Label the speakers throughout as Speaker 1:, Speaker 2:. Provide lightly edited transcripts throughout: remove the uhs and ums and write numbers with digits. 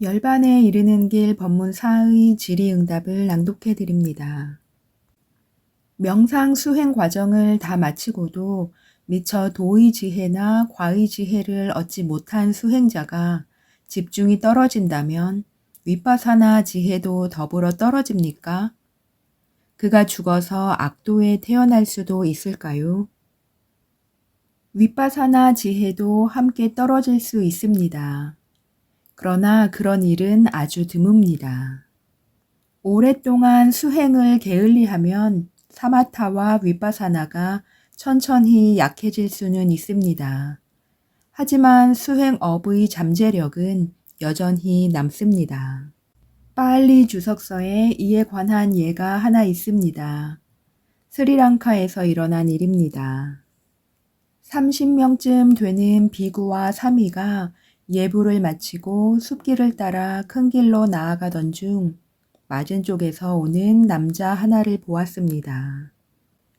Speaker 1: 열반에 이르는 길 법문사의 질의응답을 낭독해 드립니다. 명상 수행 과정을 다 마치고도 미처 도의지혜나 과의지혜를 얻지 못한 수행자가 집중이 떨어진다면 윗바사나 지혜도 더불어 떨어집니까? 그가 죽어서 악도에 태어날 수도 있을까요? 윗바사나 지혜도 함께 떨어질 수 있습니다. 그러나 그런 일은 아주 드뭅니다. 오랫동안 수행을 게을리하면 사마타와 윗바사나가 천천히 약해질 수는 있습니다. 하지만 수행업의 잠재력은 여전히 남습니다. 빨리 주석서에 이에 관한 예가 하나 있습니다. 스리랑카에서 일어난 일입니다. 30명쯤 되는 비구와 사미가 예불을 마치고 숲길을 따라 큰 길로 나아가던 중 맞은 쪽에서 오는 남자 하나를 보았습니다.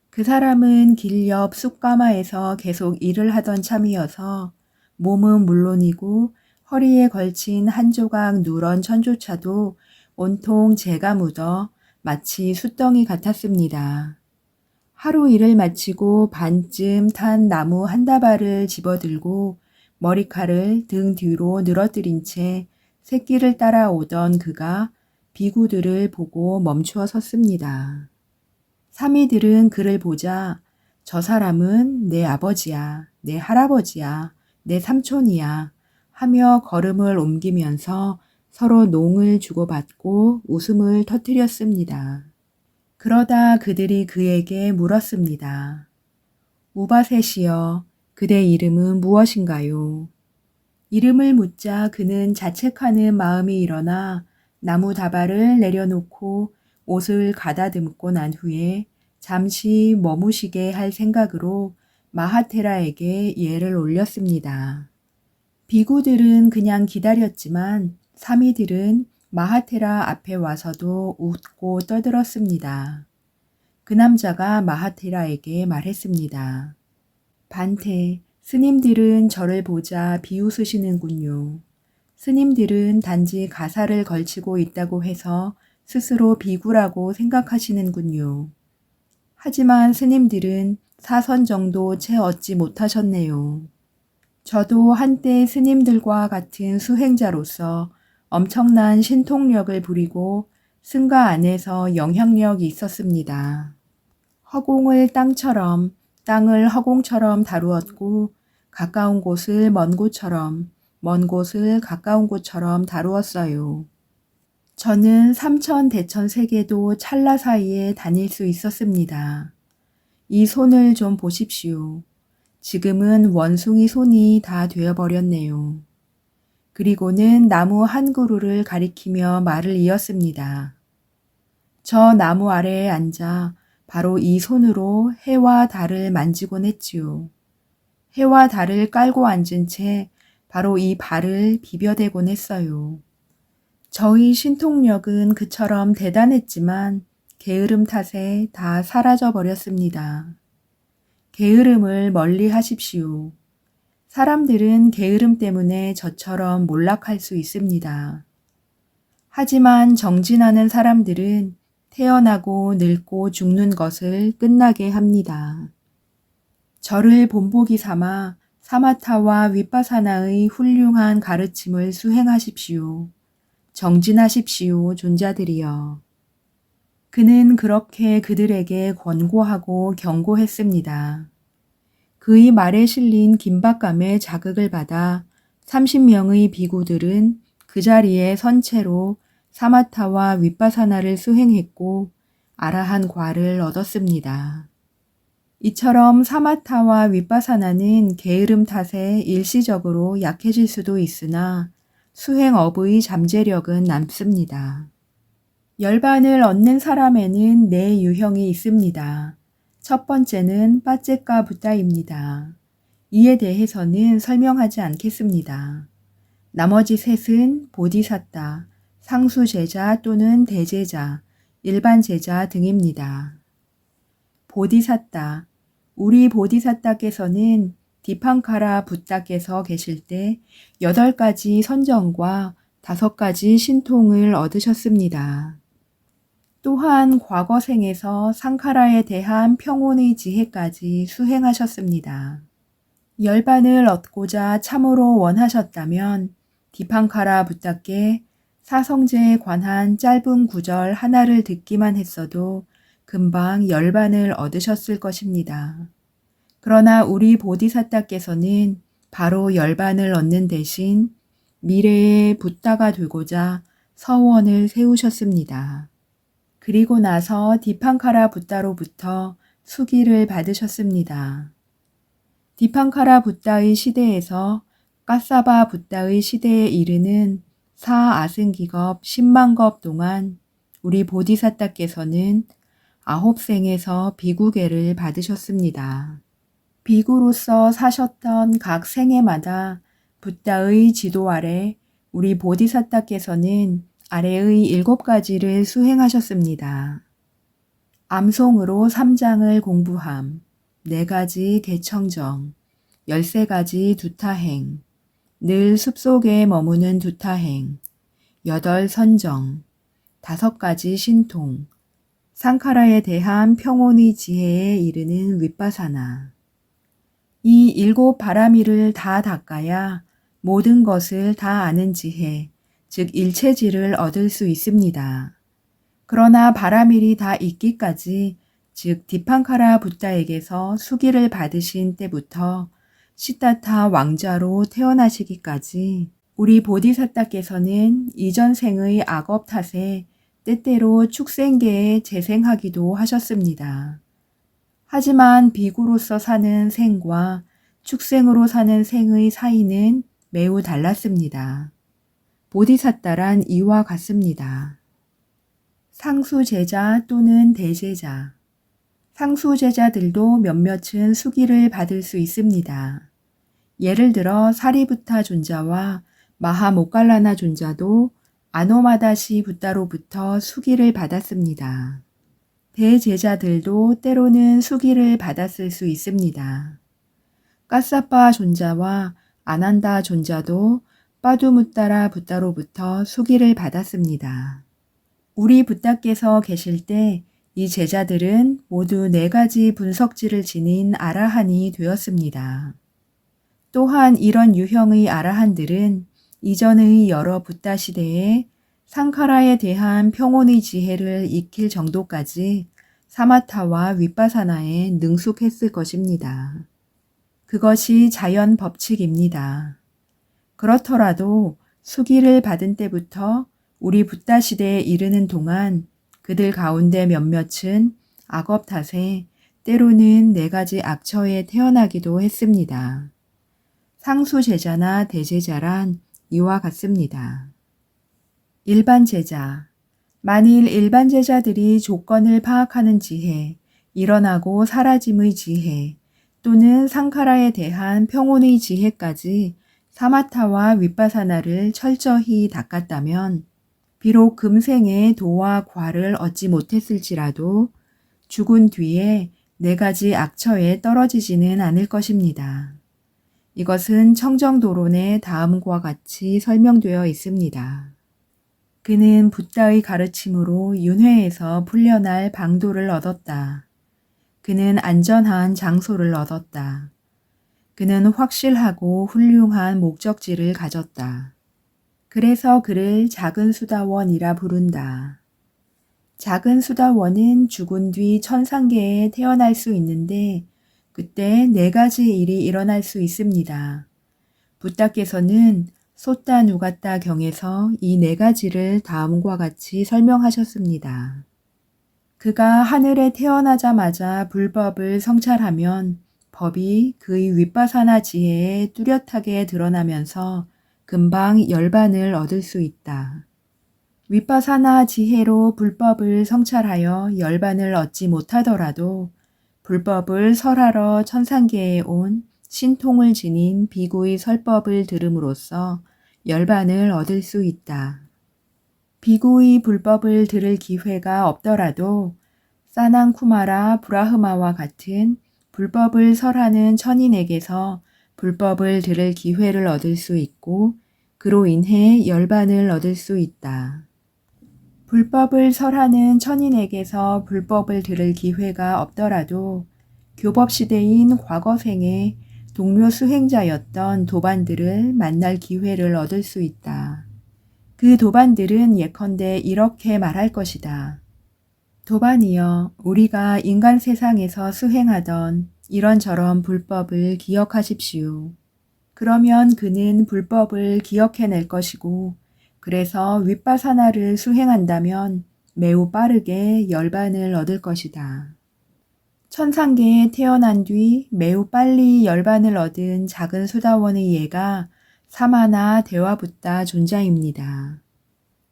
Speaker 1: 그 사람은 길 옆 쑥가마에서 계속 일을 하던 참이어서 몸은 물론이고 허리에 걸친 한 조각 누런 천조차도 온통 재가 묻어 마치 숯덩이 같았습니다. 하루 일을 마치고 반쯤 탄 나무 한 다발을 집어들고 머리칼을 등 뒤로 늘어뜨린 채 새길을 따라오던 그가 비구들을 보고 멈추어 섰습니다. 사미들은 그를 보자 저 사람은 내 아버지야, 내 할아버지야, 내 삼촌이야 하며 걸음을 옮기면서 서로 농을 주고받고 웃음을 터뜨렸습니다. 그러다 그들이 그에게 물었습니다. 우바셋이여, 그대 이름은 무엇인가요? 이름을 묻자 그는 자책하는 마음이 일어나 나무 다발을 내려놓고 옷을 가다듬고 난 후에 잠시 머무시게 할 생각으로 마하테라에게 예를 올렸습니다. 비구들은 그냥 기다렸지만 사미들은 마하테라 앞에 와서도 웃고 떠들었습니다. 그 남자가 마하테라에게 말했습니다. 반테, 스님들은 저를 보자 비웃으시는군요. 스님들은 단지 가사를 걸치고 있다고 해서 스스로 비구라고 생각하시는군요. 하지만 스님들은 사선 정도 채 얻지 못하셨네요. 저도 한때 스님들과 같은 수행자로서 엄청난 신통력을 부리고 승가 안에서 영향력이 있었습니다. 허공을 땅처럼, 땅을 허공처럼 다루었고 가까운 곳을 먼 곳처럼, 먼 곳을 가까운 곳처럼 다루었어요. 저는 삼천 대천 세계도 찰나 사이에 다닐 수 있었습니다. 이 손을 좀 보십시오. 지금은 원숭이 손이 다 되어버렸네요. 그리고는 나무 한 그루를 가리키며 말을 이었습니다. 저 나무 아래에 앉아 바로 이 손으로 해와 달을 만지곤 했지요. 해와 달을 깔고 앉은 채 바로 이 발을 비벼대곤 했어요. 저희 신통력은 그처럼 대단했지만 게으름 탓에 다 사라져 버렸습니다. 게으름을 멀리 하십시오. 사람들은 게으름 때문에 저처럼 몰락할 수 있습니다. 하지만 정진하는 사람들은 태어나고 늙고 죽는 것을 끝나게 합니다. 저를 본보기 삼아 사마타와 윗바사나의 훌륭한 가르침을 수행하십시오. 정진하십시오, 존자들이여. 그는 그렇게 그들에게 권고하고 경고했습니다. 그의 말에 실린 긴박감에 자극을 받아 30명의 비구들은 그 자리에 선 채로 사마타와 윗바사나를 수행했고 아라한 과를 얻었습니다. 이처럼 사마타와 윗바사나는 게으름 탓에 일시적으로 약해질 수도 있으나 수행업의 잠재력은 남습니다. 열반을 얻는 사람에는 네 유형이 있습니다. 첫 번째는 빠제까 붓다입니다. 이에 대해서는 설명하지 않겠습니다. 나머지 셋은 보디사타, 상수제자 또는 대제자, 일반 제자 등입니다. 보디사타, 우리 보디사타께서는 디팡카라 붓다께서 계실 때 8가지 선정과 5가지 신통을 얻으셨습니다. 또한 과거 생에서 상카라에 대한 평온의 지혜까지 수행하셨습니다. 열반을 얻고자 참으로 원하셨다면 디팡카라 붓다께 사성제에 관한 짧은 구절 하나를 듣기만 했어도 금방 열반을 얻으셨을 것입니다. 그러나 우리 보디사타께서는 바로 열반을 얻는 대신 미래의 붓다가 되고자 서원을 세우셨습니다. 그리고 나서 디팡카라 붓다로부터 수기를 받으셨습니다. 디팡카라 붓다의 시대에서 까사바 붓다의 시대에 이르는 4아승기겁 10만겁 동안 우리 보디사타께서는 9생에서 비구계를 받으셨습니다. 비구로서 사셨던 각 생애마다 붓다의 지도 아래 우리 보디사타께서는 아래의 7가지를 수행하셨습니다. 암송으로 3장을 공부함, 4가지 개청정, 13가지 두타행, 늘 숲속에 머무는 두타행, 8선정, 5가지 신통, 상카라에 대한 평온의 지혜에 이르는 윗바사나. 이 7 바라미를 다 닦아야 모든 것을 다 아는 지혜, 즉 일체지를 얻을 수 있습니다. 그러나 바라밀이 다 있기까지, 즉 디팡카라 붓다에게서 수기를 받으신 때부터 시타타 왕자로 태어나시기까지 우리 보디사타께서는 이전 생의 악업 탓에 때때로 축생계에 재생하기도 하셨습니다. 하지만 비구로서 사는 생과 축생으로 사는 생의 사이는 매우 달랐습니다. 보디사타란 이와 같습니다. 상수제자 또는 대제자. 상수제자들도 몇몇은 수기를 받을 수 있습니다. 예를 들어 사리부타 존자와 마하모칼라나 존자도 아노마다시 붓다로부터 수기를 받았습니다. 대제자들도 때로는 수기를 받았을 수 있습니다. 까사빠 존자와 아난다 존자도 빠두무따라 붓다로부터 수기를 받았습니다. 우리 붓다께서 계실 때 이 제자들은 모두 4가지 분석지를 지닌 아라한이 되었습니다. 또한 이런 유형의 아라한들은 이전의 여러 붓다 시대에 상카라에 대한 평온의 지혜를 익힐 정도까지 사마타와 윗바사나에 능숙했을 것입니다. 그것이 자연 법칙입니다. 그렇더라도 수기를 받은 때부터 우리 붓다 시대에 이르는 동안 그들 가운데 몇몇은 악업 탓에 때로는 4가지 악처에 태어나기도 했습니다. 상수제자나 대제자란 이와 같습니다. 일반 제자. 만일 일반 제자들이 조건을 파악하는 지혜, 일어나고 사라짐의 지혜, 또는 상카라에 대한 평온의 지혜까지 사마타와 윗바사나를 철저히 닦았다면 비록 금생에 도와 과를 얻지 못했을지라도 죽은 뒤에 4가지 악처에 떨어지지는 않을 것입니다. 이것은 청정도론에 다음과 같이 설명되어 있습니다. 그는 붓다의 가르침으로 윤회에서 풀려날 방도를 얻었다. 그는 안전한 장소를 얻었다. 그는 확실하고 훌륭한 목적지를 가졌다. 그래서 그를 작은 수다원이라 부른다. 작은 수다원은 죽은 뒤 천상계에 태어날 수 있는데 그때 4가지 일이 일어날 수 있습니다. 붓다께서는 소따 누가따 경에서 이 4가지를 다음과 같이 설명하셨습니다. 그가 하늘에 태어나자마자 불법을 성찰하면 법이 그의 윗바사나 지혜에 뚜렷하게 드러나면서 금방 열반을 얻을 수 있다. 윗바사나 지혜로 불법을 성찰하여 열반을 얻지 못하더라도 불법을 설하러 천상계에 온 신통을 지닌 비구의 설법을 들음으로써 열반을 얻을 수 있다. 비구의 불법을 들을 기회가 없더라도 사낭쿠마라 브라흐마와 같은 불법을 설하는 천인에게서 불법을 들을 기회를 얻을 수 있고 그로 인해 열반을 얻을 수 있다. 불법을 설하는 천인에게서 불법을 들을 기회가 없더라도 교법시대인 과거생에 동료 수행자였던 도반들을 만날 기회를 얻을 수 있다. 그 도반들은 예컨대 이렇게 말할 것이다. 도반이여, 우리가 인간 세상에서 수행하던 이런저런 불법을 기억하십시오. 그러면 그는 불법을 기억해낼 것이고, 그래서 윗바사나를 수행한다면 매우 빠르게 열반을 얻을 것이다. 천상계에 태어난 뒤 매우 빨리 열반을 얻은 작은 수다원의 예가 사마나 대와붓다 존자입니다.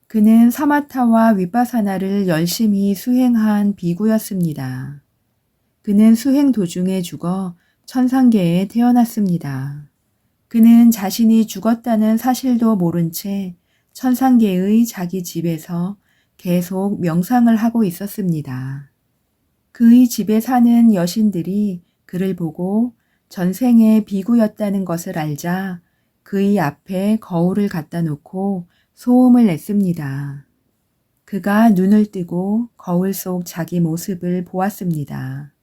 Speaker 1: 그는 사마타와 윗바사나를 열심히 수행한 비구였습니다. 그는 수행 도중에 죽어 천상계에 태어났습니다. 그는 자신이 죽었다는 사실도 모른 채 천상계의 자기 집에서 계속 명상을 하고 있었습니다. 그의 집에 사는 여신들이 그를 보고 전생에 비구였다는 것을 알자 그의 앞에 거울을 갖다 놓고 소음을 냈습니다. 그가 눈을 뜨고 거울 속 자기 모습을 보았습니다.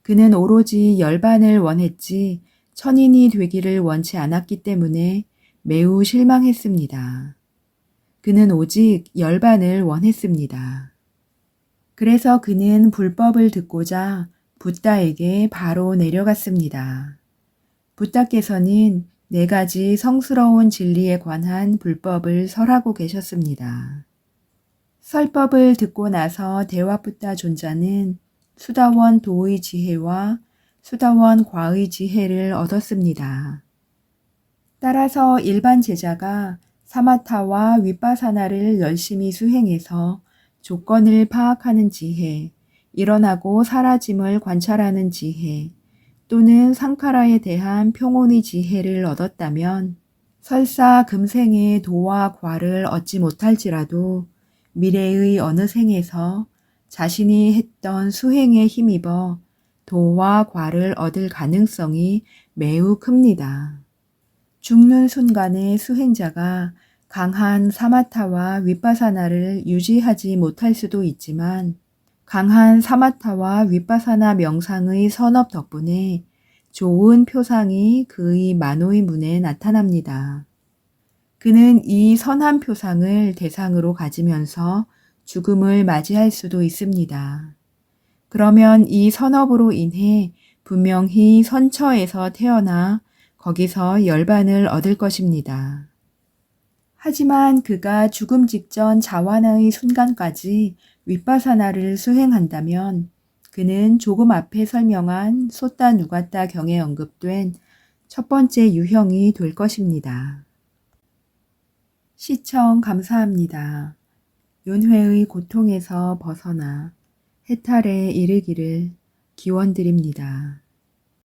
Speaker 1: 그는 오로지 열반을 원했지 천인이 되기를 원치 않았기 때문에 매우 실망했습니다. 그는 오직 열반을 원했습니다. 그래서 그는 불법을 듣고자 붓다에게 바로 내려갔습니다. 붓다께서는 4가지 성스러운 진리에 관한 불법을 설하고 계셨습니다. 설법을 듣고 나서 대화붓다 존자는 수다원 도의 지혜와 수다원 과의 지혜를 얻었습니다. 따라서 일반 제자가 사마타와 윗바사나를 열심히 수행해서 조건을 파악하는 지혜, 일어나고 사라짐을 관찰하는 지혜, 또는 상카라에 대한 평온의 지혜를 얻었다면 설사 금생에 도와 과를 얻지 못할지라도 미래의 어느 생에서 자신이 했던 수행에 힘입어 도와 과를 얻을 가능성이 매우 큽니다. 죽는 순간에 수행자가 강한 사마타와 윗바사나를 유지하지 못할 수도 있지만 강한 사마타와 윗바사나 명상의 선업 덕분에 좋은 표상이 그의 만호의 문에 나타납니다. 그는 이 선한 표상을 대상으로 가지면서 죽음을 맞이할 수도 있습니다. 그러면 이 선업으로 인해 분명히 선처에서 태어나 거기서 열반을 얻을 것입니다. 하지만 그가 죽음 직전 자완의 순간까지 윗바사나를 수행한다면 그는 조금 앞에 설명한 소따 누가따 경에 언급된 첫 번째 유형이 될 것입니다. 시청 감사합니다. 윤회의 고통에서 벗어나 해탈에 이르기를 기원드립니다.